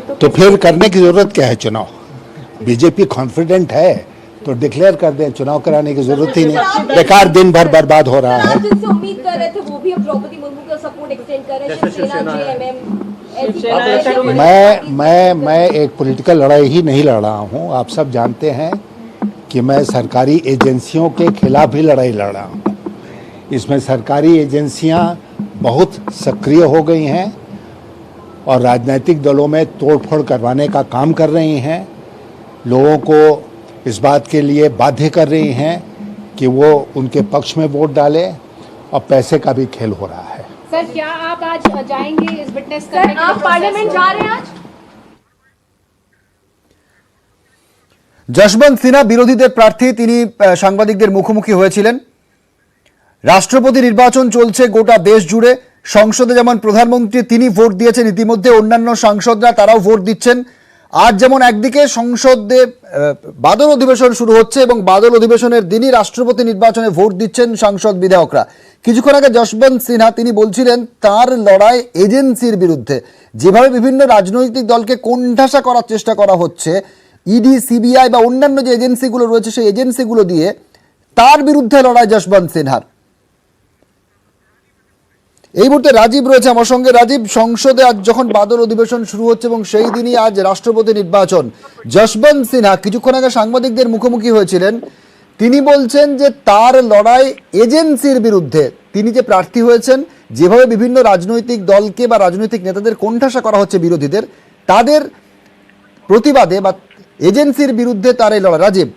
तो फिर करने की जरूरत क्या है चुनाव? बीजेपी कॉन्फिडेंट है तो डिक्लेयर कर दें, चुनाव कराने की जरूरत ही नहीं, बेकार दिन भर बर्बाद हो रहा है। जिनसे उम्मीद कर रहे थे वो भी अब द्रौपदी मुर्मू का सपोर्ट एक्सटेंड कर रहे हैं, शिवसेना, जेएमएम। मैं एक पॉलिटिकल लड़ाई ही नहीं लड़ रहा हूँ। आप सब जानते हैं कि मैं सरकारी एजेंसियों के खिलाफ भी लड़ाई लड़ रहा हूँ। इसमें सरकारी एजेंसियाँ बहुत सक्रिय हो गई हैं और राजनीतिक दलों में तोड़फोड़ करवाने का काम कर रही हैं, लोगों को इस बात के लिए बाध्य कर रही हैं कि वो उनके पक्ष में वोट डालें, और पैसे का भी खेल हो रहा है। सर, क्या आप आज जाएंगे इस विटनेस करने के लिए? आप पार्लियामेंट जा रहे हैं आज? যশবন্ত সিনহা বিরোধীদের প্রার্থী, তিনি সাংবাদিকদের মুখোমুখি হয়েছিলেন। রাষ্ট্রপতি নির্বাচন চলছে গোটা দেশ জুড়ে। সংসদে যেমন প্রধানমন্ত্রী তিনি ভোট দিয়েছেন, ইতিমধ্যে অন্যান্য সাংসদরা তারাও ভোট দিচ্ছেন। আজ যেমন একদিকে সংসদে বাদল অধিবেশন শুরু হচ্ছে এবং বাদল অধিবেশনের দিনই রাষ্ট্রপতি নির্বাচনে ভোট দিচ্ছেন সাংসদ বিধায়করা। কিছুক্ষণ আগে যশবন্ত সিনহা তিনি বলছিলেন তার লড়াই এজেন্সির বিরুদ্ধে, যেভাবে বিভিন্ন রাজনৈতিক দলকে কোণঠাসা করার চেষ্টা করা হচ্ছে, ইডি, সিবিআই বা অন্যান্য যে এজেন্সিগুলো রয়েছে সেই এজেন্সিগুলো দিয়ে, তার বিরুদ্ধে লড়াই যশবন্ত সিনহার। এই মুহূর্তে রাজীব রয়েছে আমার সঙ্গে। রাজীব, সংসদে আজ যখন বাদল অধিবেশন শুরু হচ্ছে এবং সেই দিনই আজ রাষ্ট্রপতি নির্বাচন, যশবন্ত সিনহা কিছুক্ষণ আগে সাংবাদিকদের মুখোমুখি হয়েছিলেন। তিনি বলছেন যে তার লড়াই এজেন্সির বিরুদ্ধে। তিনি যে প্রার্থী হয়েছেন, যেভাবে বিভিন্ন রাজনৈতিক দলকে বা রাজনৈতিক নেতাদের কোণঠাসা করা হচ্ছে বিরোধীদের, তাদের প্রতিবাদে বা এজেন্সির বিরুদ্ধে তার এই লড়াই। রাজীব,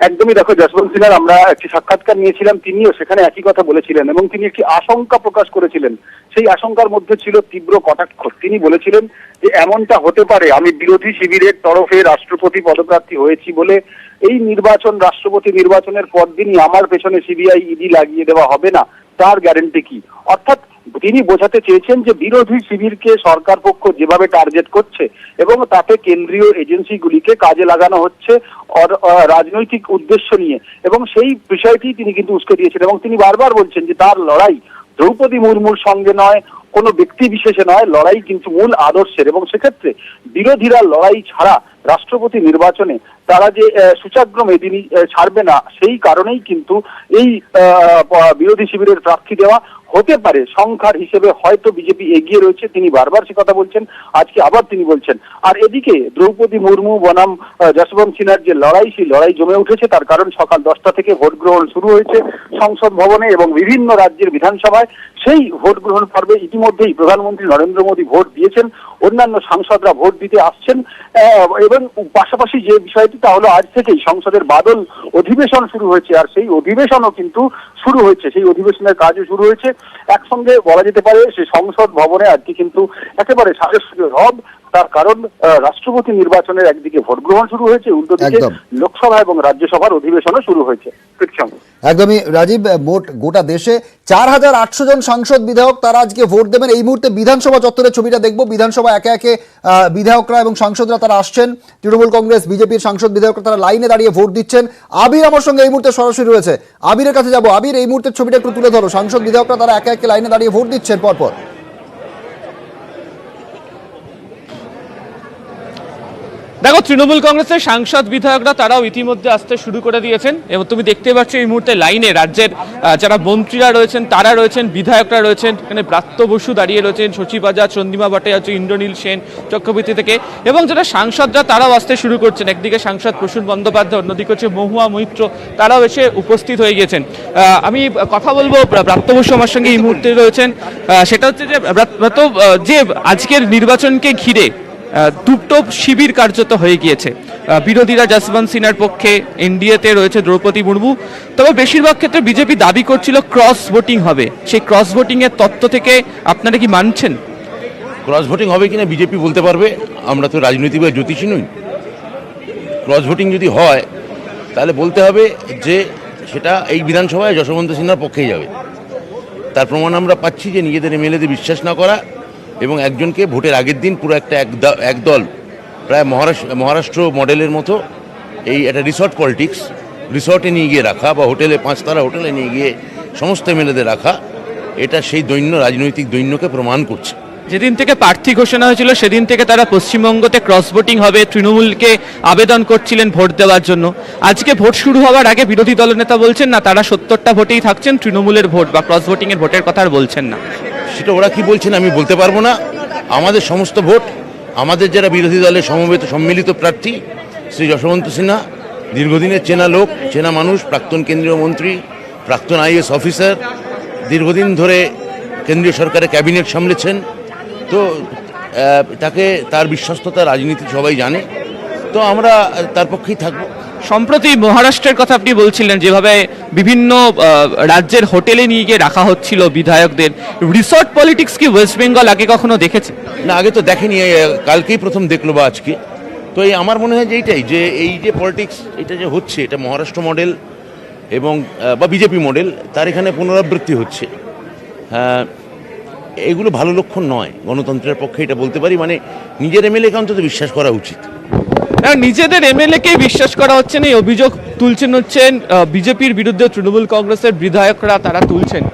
একদমই, দেখো যশবন্ত সিনহার আমরা একটি সাক্ষাৎকার নিয়েছিলাম, তিনিও সেখানে একই কথা বলেছিলেন এবং তিনি একটি আশঙ্কা প্রকাশ করেছিলেন। সেই আশঙ্কার মধ্যে ছিল তীব্র কটাক্ষ। তিনি বলেছিলেন যে এমনটা হতে পারে আমি বিরোধী শিবিরের তরফে রাষ্ট্রপতি পদপ্রার্থী হয়েছি বলে এই নির্বাচন, রাষ্ট্রপতি নির্বাচনের পরদিনই আমার পেছনে সিবিআই, ইডি লাগিয়ে দেওয়া হবে না, তার গ্যারান্টি কি? অর্থাৎ তিনি বোঝাতে চেয়েছেন যে বিরোধী শিবিরকে সরকার পক্ষ যেভাবে টার্গেট করছে এবং তাতে কেন্দ্রীয় এজেন্সিগুলিকে কাজে লাগানো হচ্ছে রাজনৈতিক উদ্দেশ্য নিয়ে, এবং সেই বিষয়টি তিনি কিন্তু উস্কে দিয়েছেন। এবং তিনি বারবার বলছেন যে তার লড়াই দ্রৌপদী মুর্মুর সঙ্গে নয়, কোনো ব্যক্তি বিশেষে নয়, লড়াই কিন্তু মূল আদর্শের। এবং সেক্ষেত্রে বিরোধীরা লড়াই ছাড়া রাষ্ট্রপতি নির্বাচনে তারা যে সূচাগ্রমে তিনি ছাড়বে না, সেই কারণেই কিন্তু এই বিরোধী শিবিরের প্রার্থী দেওয়া হতে পারে। সংখ্যার হিসেবে হয়তো বিজেপি এগিয়ে রয়েছে, তিনি বারবার সে কথা বলছেন, আজকে আবার তিনি বলছেন। আর এদিকে দ্রৌপদী মুর্মু বনাম যশবন্ত সিনহার যে লড়াই, সেই লড়াই জমে উঠেছে। তার কারণ সকাল 10টা থেকে ভোট গ্রহণ শুরু হয়েছে সংসদ ভবনে এবং বিভিন্ন রাজ্যের বিধানসভায়। সেই ভোট গ্রহণ পর্বে ইতিমধ্যেই প্রধানমন্ত্রী নরেন্দ্র মোদী ভোট দিয়েছেন, অন্যান্য সাংসদরা ভোট দিতে আসছেন। এবং পাশাপাশি যে বিষয়টি তা হলো আজ থেকেই সংসদের বাদল অধিবেশন শুরু হয়েছে, আর সেই অধিবেশনও কিন্তু শুরু হয়েছে, সেই অধিবেশনের কাজও শুরু হয়েছে। একসঙ্গে বলা যেতে পারে সে সংসদ ভবনে আজকে কিন্তু একেবারে সাজস্বীয় রব। তার কারণ রাষ্ট্রপতি নির্বাচনের একদিকে ভোট গ্রহণ শুরু হয়েছে, উল্টোদিকে লোকসভা এবং রাজ্যসভার অধিবেশনও শুরু হয়েছে। একদমই রাজীব, মোট গোটা দেশে 4800 জন সাংসদ বিধায়ক তারা আজকে ভোট দেবেন। এই মুহূর্তে বিধানসভা চত্বরের ছবিটা দেখবো। বিধানসভা একে একে বিধায়করা এবং সাংসদরা তারা আসছেন। তৃণমূল কংগ্রেস, বিজেপির সাংসদ বিধায়করা তারা লাইনে দাঁড়িয়ে ভোট দিচ্ছেন। আবির আমার সঙ্গে এই মুহূর্তে সরাসরি রয়েছে, আবিরের কাছে যাবো। আবির, এই মুহূর্তের ছবিটা একটু তুলে ধরো। সাংসদ বিধায়করা তারা একে একে লাইনে দাঁড়িয়ে ভোট দিচ্ছেন পরপর। দেখো, তৃণমূল কংগ্রেসের সাংসদ বিধায়করা তারাও ইতিমধ্যে আসতে শুরু করে দিয়েছেন এবং তুমি দেখতে পাচ্ছ এই মুহূর্তে লাইনে রাজ্যের যারা মন্ত্রীরা রয়েছেন তারা রয়েছেন, বিধায়করা রয়েছেন। এখানে ব্রাত্য বসু দাঁড়িয়ে রয়েছেন, শশী আজাদ, চন্দ্রিমা ভট্টাচার্য, ইন্দ্রনীল সেন চক্রবর্তী থেকে, এবং যারা সাংসদরা তারাও আসতে শুরু করছেন। একদিকে সাংসদ প্রসূন বন্দ্যোপাধ্যায়, অন্যদিকে হচ্ছে মহুয়া মৈত্র, তারাও এসে উপস্থিত হয়ে গিয়েছেন। আমি কথা বলবো, ব্রাত্য বসু আমার সঙ্গে এই মুহূর্তে রয়েছেন। সেটা হচ্ছে যে আজকের নির্বাচনকে ঘিরে দুটো শিবির কার্যত হয়ে গিয়েছে। বিরোধীরা যশবন্ত সিনহার পক্ষে, এনডিএতে রয়েছে দ্রৌপদী মুর্মু। তবে বেশিরভাগ ক্ষেত্রে বিজেপি দাবি করছিল ক্রস ভোটিং হবে। সেই ক্রস ভোটিং এর তত্ত্ব থেকে আপনারা কি মানছেন? ক্রস ভোটিং হবে কিনা বিজেপি বলতে পারবে, আমরা তো রাজনৈতিক বা জ্যোতিষী নই। ক্রস ভোটিং যদি হয় তাহলে বলতে হবে যে সেটা এই বিধানসভায় যশবন্ত সিনহার পক্ষেই যাবে। তার প্রমাণ আমরা পাচ্ছি যে নিজেদের এমএলএদের বিশ্বাস না করা এবং একজনকে ভোটের আগের দিন পুরো একদল প্রায় মহারাষ্ট্র মডেলের মতো এই একটা রিসর্ট পলিটিক্স, রিসর্টে নিয়ে গিয়ে রাখা বা হোটেলে, 5 তারা হোটেলে নিয়ে গিয়ে সমস্ত এমএলএদের রাখা, এটা সেই রাজনৈতিক দৈন্যকে প্রমাণ করছে। যেদিন থেকে প্রার্থী ঘোষণা হয়েছিল সেদিন থেকে তারা পশ্চিমবঙ্গতে ক্রস ভোটিং হবে তৃণমূলকে আবেদন করছিলেন ভোট দেওয়ার জন্য। আজকে ভোট শুরু হওয়ার আগে বিরোধী দলনেতা বলছেন না তারা 70টা ভোটেই থাকছেন, তৃণমূলের ভোট বা ক্রস ভোটিং এর ভোটের কথা আর বলছেন না। সেটা ওরা কি বলছেন আমি বলতে পারবো না। আমাদের সমস্ত ভোট, আমাদের যারা বিরোধী দলের সম্মিলিত প্রার্থী শ্রী যশবন্ত সিনহা, দীর্ঘদিনের চেনা লোক, চেনা মানুষ, প্রাক্তন কেন্দ্রীয় মন্ত্রী, প্রাক্তন আইএএস অফিসার, দীর্ঘদিন ধরে কেন্দ্রীয় সরকারের ক্যাবিনেট সামলেছেন, তো তাকে তার বিশ্বস্ততা রাজনীতি সবাই জানে, তো আমরা তার পক্ষেই থাকবো। সম্প্রতি মহারাষ্ট্রের কথা আপনি বলছিলেন, যেভাবে বিভিন্ন রাজ্যের হোটেলে নিয়ে গিয়ে রাখা হচ্ছিল বিধায়কদের, রিসর্ট পলিটিক্স কি ওয়েস্ট বেঙ্গল আগে কখনো দেখেছে? না, আগে তো দেখেনি, কালকেই প্রথম দেখলো বা আজকে। তো এই আমার মনে হয় যে এই যে পলিটিক্স এটা যে হচ্ছে, এটা মহারাষ্ট্র মডেল এবং বা বিজেপি মডেল, তার এখানে পুনরাবৃত্তি হচ্ছে। এগুলো ভালো লক্ষণ নয় গণতন্ত্রের পক্ষে, এটা বলতে পারি। মানে নিজের এমএলএকে অন্তত বিশ্বাস করা উচিত। নিজেদের এমএলএকেই বিশ্বাস করা হচ্ছে না, এই অভিযোগ তুলছেন বিজেপির বিরুদ্ধে তৃণমূল কংগ্রেসের বিধায়করা, তারা তুলছেন।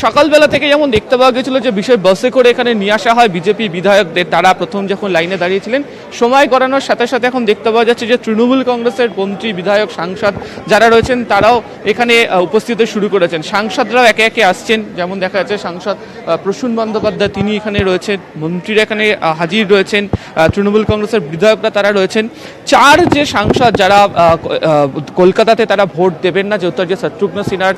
সকালবেলা থেকে যেমন দেখতে পাওয়া গেছিল যে বিষয় বাসে করে এখানে নিয়ে আসা হয় বিজেপি বিধায়কদের, তারা প্রথম যখন লাইনে দাঁড়িয়েছিলেন, সময় গড়ানোর সাথে সাথে এখন দেখতে পাওয়া যাচ্ছে যে তৃণমূল কংগ্রেসের মন্ত্রী, বিধায়ক, সাংসদ যারা রয়েছেন তারাও এখানে উপস্থিত হতে শুরু করেছেন। সাংসদরাও একে একে আসছেন, যেমন দেখা যাচ্ছে সাংসদ প্রসূন বন্দ্যোপাধ্যায় তিনি এখানে রয়েছেন, মন্ত্রীরা এখানে হাজির রয়েছেন, তৃণমূল কংগ্রেসের বিধায়করা তারা রয়েছেন। চার যে সাংসদ যারা কলকাতাতে তারা ভোট দেবেন না, যেহেতু আজকে শত্রুঘ্ন সিনহার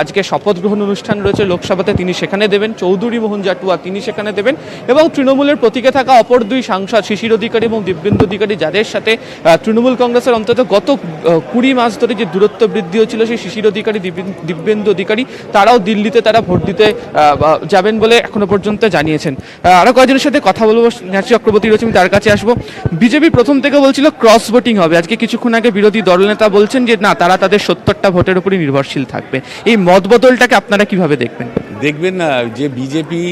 আজকে শপথ গ্রহণ অনুষ্ঠান রয়েছে লোকসভাতে, তিনি সেখানে দেবেন, চৌধুরী মোহন জাটুয়া তিনি সেখানে দেবেন, এবং তৃণমূলের প্রতীকে থাকা অপর দুই সাংসদ শিশির অধিকারী এবং দিব্যেন্দু অধিকারী, যাদের সাথে তৃণমূল কংগ্রেসের অন্তত গত 20 মাস ধরে যে দূরত্ব বৃদ্ধি হচ্ছিল, সেই শিশির অধিকারী, দিব্যেন্দু অধিকারী তারাও দিল্লিতে তারা ভোট দিতে যাবেন বলে এখনো পর্যন্ত জানিয়েছেন। আরো কয়েকজনের সাথে কথা বলবো, ন্যাসি চক্রবর্তী রয়েছে, আমি তার কাছে আসবো। বিজেপি প্রথম থেকে বলছিল ক্রস ভোটিং হবে, আজকে কিছুক্ষণ আগে বিরোধী দলনেতা বলছেন যে না, তারা তাদের 70টা ভোটের উপরই নির্ভরশীল থাকবে। এই মত বদলটাকে আপনারা কিভাবে দেখবেন? দেখবেন না যে বিজেপি,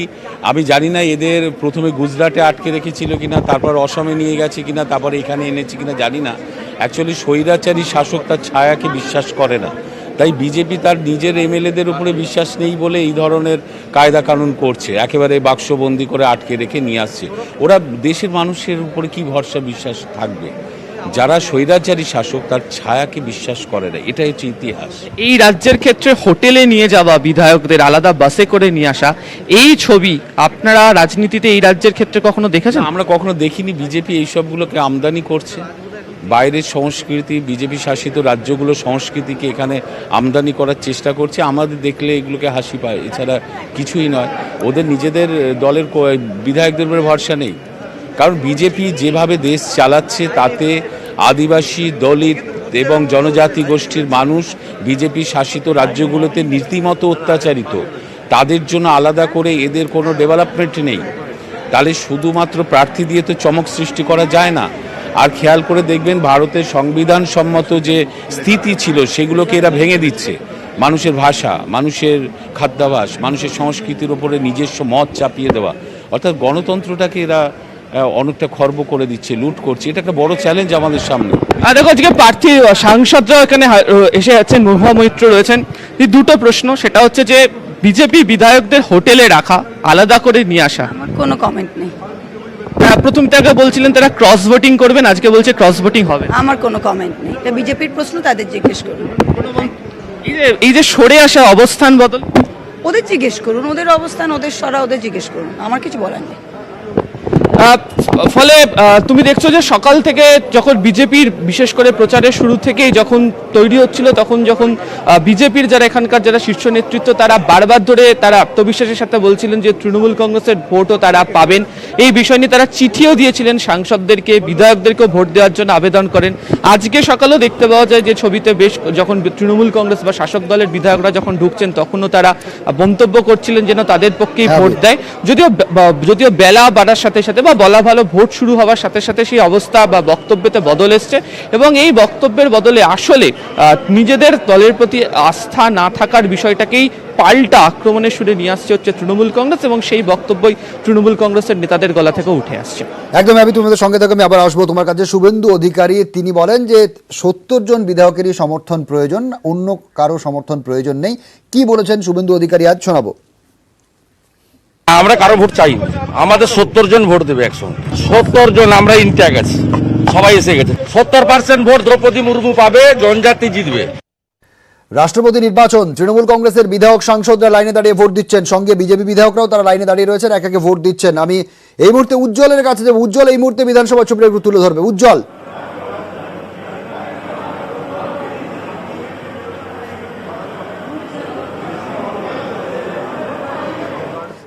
আমি জানি না এদের প্রথমে গুজরাটে আটকে রেখেছিল কিনা, তারপর অসমে নিয়ে গেছে কিনা, তারপর এখানে এনেছে কিনা জানি না। অ্যাকচুয়ালি স্বৈরাচারী শাসক তার ছায়াকে বিশ্বাস করে না, তাই বিজেপি তার নিজের এমএলএদের উপরে বিশ্বাস নেই বলে এই ধরনের কায়দা কানুন করছে, একেবারে বাক্সবন্দি করে আটকে রেখে নিয়ে আসছে। ওরা দেশের মানুষের উপরে কি ভরসা বিশ্বাস থাকবে? যারা স্বৈরাচারী শাসক তার ছায়াকে বিশ্বাস করে না, এটাই হচ্ছে ইতিহাস। এই রাজ্যের ক্ষেত্রে হোটেলে নিয়ে যাওয়া বিধায়কদের আলাদা বাসে করে নিয়ে আসা, এই ছবি আপনারা রাজনীতিতে এই রাজ্যের ক্ষেত্রে কখনো দেখেছেন? আমরা কখনো দেখিনি। বিজেপি এইসবগুলোকে আমদানি করছে, বাইরের সংস্কৃতি, বিজেপি শাসিত রাজ্যগুলো সংস্কৃতিকে এখানে আমদানি করার চেষ্টা করছে। আমাদের দেখলে এগুলোকে হাসি পায়, এছাড়া কিছুই নয়। ওদের নিজেদের দলের বিধায়কদের উপরে ভরসা নেই, কারণ বিজেপি যেভাবে দেশ চালাচ্ছে তাতে আদিবাসী, দলিত এবং জনজাতি গোষ্ঠীর মানুষ বিজেপি শাসিত রাজ্যগুলোতে রীতিমতো অত্যাচারিত। তাদের জন্য আলাদা করে এদের কোনো ডেভেলপমেন্ট নেই। তাহলে শুধুমাত্র প্রার্থী দিয়ে তো চমক সৃষ্টি করা যায় না। আর খেয়াল করে দেখবেন ভারতের সংবিধান সম্মত যে স্থিতি ছিল সেগুলোকে এরা ভেঙে দিচ্ছে। মানুষের ভাষা, মানুষের খাদ্যাভ্যাস, মানুষের সংস্কৃতির ওপরে নিজস্ব মত চাপিয়ে দেওয়া, অর্থাৎ গণতন্ত্রটাকে এরা অনেকটা খর্ব করে দিচ্ছে, লুট করছে। এটা একটা বড় চ্যালেঞ্জ আমাদের সামনে। দেখো, আজকে প্রার্থী সাংসদরা এখানে এসে আছেন, মহুয়া মৈত্র রয়েছেন। এই দুটো প্রশ্ন, সেটা হচ্ছে যে বিজেপি বিধায়কদের হোটেলে রাখা, আলাদা করে নিয়ে আসা, কোনো কমেন্ট নেই। প্রথম থেকে বলছিলেন তারা ক্রস ভোটিং করবেন, আজকে বলছে ক্রস ভোটিং হবে। আমার কোনো কমেন্ট নেই, এটা বিজেপির প্রশ্ন, তাদের জিজ্ঞেস করুন। এই যে সরে আসা, অবস্থান বদল, ওদের জিজ্ঞেস করুন, ওদের অবস্থান, ওদের সরা, ওদের জিজ্ঞেস করুন, আমার কিছু বলার নেই। ফলে তুমি দেখছো যে সকাল থেকে যখন বিজেপির বিশেষ করে প্রচারের শুরু থেকেই যখন তৈরি হচ্ছিল, তখন যখন বিজেপির যারা এখানকার যারা শীর্ষ নেতৃত্ব, তারা বারবার ধরে তারা আত্মবিশ্বাসের সাথে বলছিলেন যে তৃণমূল কংগ্রেসের ভোটও তারা পাবেন। এই বিষয় নিয়ে তারা চিঠিও দিয়েছিলেন সাংসদদেরকে, বিধায়কদেরকেও ভোট দেওয়ার জন্য আবেদন করেন। আজকে সকালেও দেখতে পাওয়া যায় যে ছবিতে বেশ যখন তৃণমূল কংগ্রেস বা শাসক দলের বিধায়করা যখন ঢুকছেন, তখনও তারা মন্তব্য করছিলেন যেন তাদের পক্ষেই ভোট দেয়। যদিও বেলা বাড়ার সাথে সাথে বা বলা ভালো ভোট শুরু হওয়ার সাথে সাথে সেই অবস্থা বা বক্তব্যতে বদল এসছে, এবং এই বক্তব্যের বদলে আসলে নিজেদের দলের প্রতি আস্থা না থাকার বিষয়টাকেই পাল্টা আক্রমণের সুরে নিয়ে আসছে হচ্ছে তৃণমূল কংগ্রেস, এবং সেই বক্তব্যই তৃণমূল কংগ্রেসের নেতাদের গলা থেকে উঠে আসছে। একদম, আমি তোমাদের সঙ্গে থেকে আমি আবার আসবো তোমার কাছে। শুভেন্দু অধিকারী তিনি বলেন যে 70 জন বিধায়কেরই সমর্থন প্রয়োজন, অন্য কারো সমর্থন প্রয়োজন নেই। কি বলেছেন শুভেন্দু অধিকারী আজ শোনাবো। আমরা কারো ভোট চাই না, আমাদের 70 জন ভোট দেবে একসঙ্গে। 70 জন আমরা ইনট্যাক্ট আছি, সবাই এসে গেছে। 70% ভোট দ্রৌপদী মুর্মু পাবে, জনজাতি জিতবে। রাষ্ট্রপতি নির্বাচন, তৃণমূল কংগ্রেসের বিধায়ক সাংসদরা লাইনে দাঁড়িয়ে ভোট দিচ্ছেন, সঙ্গে বিজেপি বিধায়করাও তারা লাইনে দাঁড়িয়ে রয়েছেন, এক একে ভোট দিচ্ছেন। আমি এই মুহূর্তে উজ্জ্বলের কাছে যাব। উজ্জ্বল এই মুহূর্তে বিধানসভা ছবিটা একটু তুলে ধরবে। উজ্জ্বল,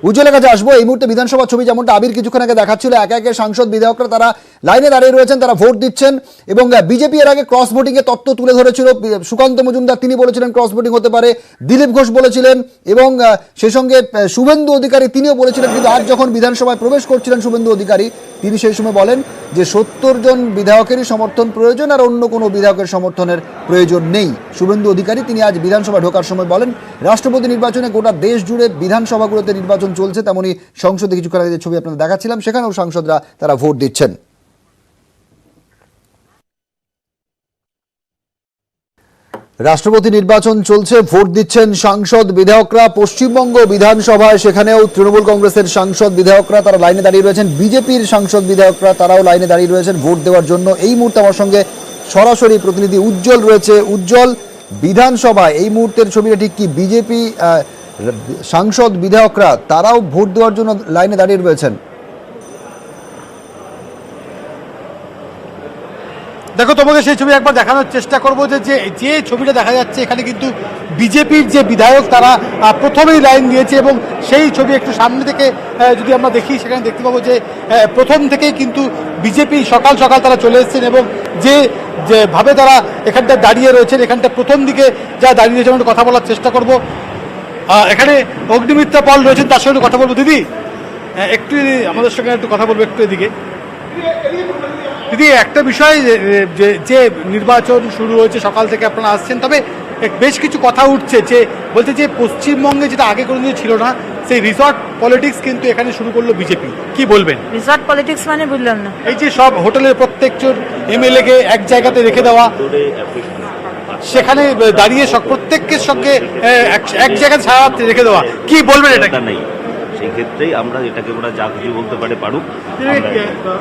উজ্জ্বলের কাছে আসবো। এই মুহূর্তে বিধানসভা ছবি যেমনটা আবির কিছুক্ষণ আগে দেখাচ্ছিল, একে একে সাংসদ বিধায়করা তারা লাইনে দাঁড়িয়ে রয়েছেন, তারা ভোট দিচ্ছেন। এবং বিজেপি এর আগে ক্রস ভোটিং এর তত্ত্ব তুলে ধরেছিল সুকান্ত মজুমদার, তিনি বলেছিলেন ক্রস ভোটিং হতে পারে, দিলীপ ঘোষ বলেছিলেন, এবং সেই সঙ্গে শুভেন্দু অধিকারী তিনিও বলেছিলেন। কিন্তু আজ যখন বিধানসভায় প্রবেশ করছিলেন শুভেন্দু অধিকারী, তিনি সেই সময় বলেন যে 70 জন বিধায়কেরই সমর্থন প্রয়োজন, আর অন্য কোনো বিধায়কের সমর্থনের প্রয়োজন নেই। শুভেন্দু অধিকারী তিনি আজ বিধানসভায় ঢোকার সময় বলেন, রাষ্ট্রপতি নির্বাচনে গোটা দেশ জুড়ে বিধানসভাগুলোতে নির্বাচন চলছে, তেমনি সংসদে কিছুক্ষণ আগে যে ছবি আপনাদের দেখাচ্ছিলাম সেখানেও সাংসদরা তারা ভোট দিচ্ছেন। রাষ্ট্রপতি নির্বাচন চলছে, ভোট দিচ্ছেন সাংসদ বিধায়করা। পশ্চিমবঙ্গ বিধানসভায় সেখানেও তৃণমূল কংগ্রেসের সাংসদ বিধায়করা তারা লাইনে দাঁড়িয়ে রয়েছেন, বিজেপির সাংসদ বিধায়করা তারাও লাইনে দাঁড়িয়ে রয়েছেন ভোট দেওয়ার জন্য। এই মুহূর্তে আমার সঙ্গে সরাসরি প্রতিনিধি উজ্জ্বল রয়েছে। উজ্জ্বল, বিধানসভায় এই মুহূর্তের ছবিটা ঠিক কি? বিজেপি সাংসদ বিধায়করা তারাও ভোট দেওয়ার জন্য লাইনে দাঁড়িয়ে রয়েছেন। দেখো, তোমাকে সেই ছবি একবার দেখানোর চেষ্টা করবো যে যে ছবিটা দেখা যাচ্ছে এখানে কিন্তু বিজেপির যে বিধায়ক তারা প্রথমেই লাইন দিয়েছে, এবং সেই ছবি একটু সামনে থেকে যদি আমরা দেখি সেখানে দেখতে পাবো যে প্রথম থেকেই কিন্তু বিজেপি সকাল সকাল তারা চলে এসেছেন, এবং যেভাবে তারা এখানটা দাঁড়িয়ে রয়েছেন, এখানটা প্রথম দিকে যা দাঁড়িয়ে রয়েছেন আমরা কথা বলার চেষ্টা করব। এখানে অগ্নিমিত্রা পল রয়েছেন, তার সঙ্গে কথা বলবো। দিদি একটু আমাদের সঙ্গে একটু কথা বলবো একটু এদিকে। দিদি, একটা বিষয় যে নির্বাচন শুরু হয়েছে, সকাল থেকে আপনারা আসছেন, তবে বেশ কিছু কথা উঠছে যে বলছে যে পশ্চিমবঙ্গে যেটা আগে কোনোদিন ছিল না, সেই রিসর্ট পলিটিক্স কিন্তু এখানে শুরু করলো বিজেপি। কি বলবেন? রিসর্ট পলিটিক্স মানে বুঝলাম না। এই যে সব হোটেলের প্রত্যেকজন এমএলএ কে এক জায়গাতে রেখে দেওয়া, সেখানে দাঁড়িয়ে সব প্রত্যেকের সঙ্গে এক জায়গায় ছাড়া রেখে দেওয়া, কি বলবেন এটা? নেই, সেই ক্ষেত্রেই আমরা এটাকে ওরা যা কিছু বলতে পারে পারুক।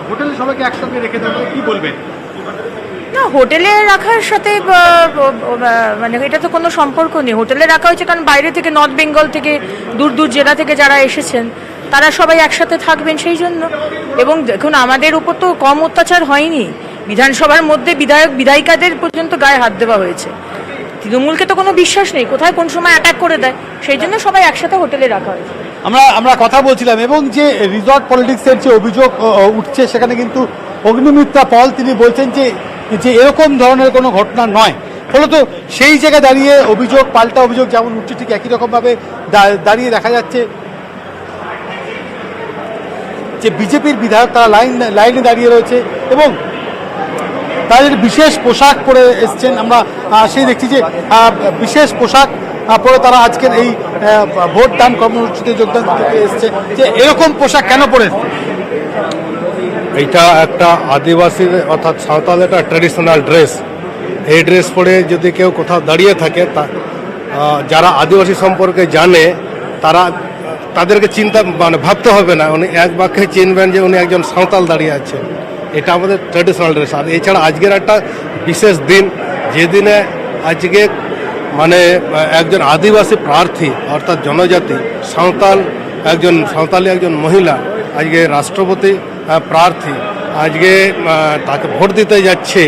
হোটেলে সবাইকে একসঙ্গে রেখে দেওয়া, কি বলবেন? না, হোটেলে রাখার সাথে মানে এটা তো কোনো সম্পর্ক নেই। হোটেলে রাখা হয়েছে কারণ বাইরে থেকে, নর্থ বেঙ্গল থেকে, দূর দূর জেলা থেকে যারা এসেছেন তারা সবাই একসাথে থাকবেন সেই জন্য। এবং দেখুন, আমাদের উপর তো কম অত্যাচার হয়নি, বিধানসভার মধ্যে বিধায়ক বিধায়িকাদের পর্যন্ত গায়ে হাত দেওয়া হয়েছে। তৃণমূলকে তো কোনো বিশ্বাস নেই, কোথায় কোন সময় অ্যাটাক করে দেয়, সেই জন্য সবাই একসাথে হোটেলে রাখা হয়েছে। আমরা কথা বলছিলাম, এবং যে রিসর্ট পলিটিক্সের যে অভিযোগ উঠছে সেখানে কিন্তু অগ্নিমিত্রা পল তিনি বলছেন যে এরকম ধরনের কোনো ঘটনা নয়। ফলত সেই জায়গায় দাঁড়িয়ে অভিযোগ পাল্টা অভিযোগ যেমন উঠছে, ঠিক একই রকমভাবে দাঁড়িয়ে দেখা যাচ্ছে যে বিজেপির বিধায়ক তারা লাইনে দাঁড়িয়ে রয়েছে, এবং তাদের বিশেষ পোশাক পরে এসছেন। আমরা সেই দেখছি যে বিশেষ পোশাক পরে তারা আজকের এই ভোট দান কর্মসূচিতে যোগদান করতে এসছে। যে এরকম পোশাক কেন পরে? এইটা একটা আদিবাসীর অর্থাৎ সাঁওতাল একটা ট্র্যাডিশনাল ড্রেস। এই ড্রেস পরে যদি কেউ কোথাও দাঁড়িয়ে থাকে, যারা আদিবাসী সম্পর্কে জানে তাদেরকে মানে ভাবতে হবে না, উনি এক বাক্যে চিনবেন যে উনি একজন সাঁওতাল দাঁড়িয়ে আছে। এটা আমাদের ট্র্যাডিশনাল ড্রেস। আর এছাড়া আজকের একটা বিশেষ দিন, যেদিনে আজকে মানে একজন আদিবাসী প্রার্থী অর্থাৎ জনজাতি সাঁওতালি একজন মহিলা আজকে রাষ্ট্রপতি প্রার্থী, আজকে তাকে ভোট দিতে যাচ্ছে।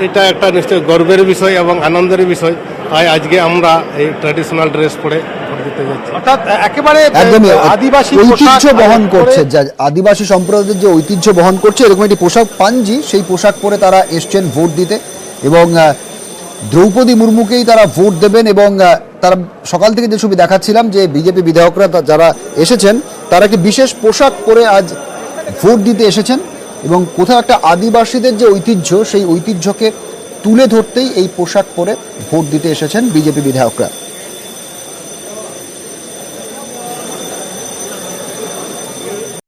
এটা একটা নিশ্চয় গর্বের বিষয় এবং আনন্দের বিষয়। তাই আজকে আমরা এই ট্র্যাডিশনাল ড্রেস পরে ভোট দিতে যাচ্ছি। অর্থাৎ একেবারে একদমই আদিবাসী ঐতিহ্য বহন করছে, আদিবাসী সম্প্রদায়ের যে ঐতিহ্য বহন করছে এরকম একটি পোশাক, পাঞ্জি, সেই পোশাক পরে তারা এসছেন ভোট দিতে, এবং দ্রৌপদী মুর্মুকেই তারা ভোট দেবেন। এবং তারা সকাল থেকে যে ছবি দেখাচ্ছিলাম যে বিজেপি বিধায়করা যারা এসেছেন তারা কি বিশেষ পোশাক পরে আজ ভোট দিতে এসেছেন, এবং কোথাও একটা আদিবাসীদের যে ঐতিহ্য সেই ঐতিহ্যকে তুলে ধরতেই এই পোশাক পরে ভোট দিতে এসেছেন বিজেপি বিধায়করা।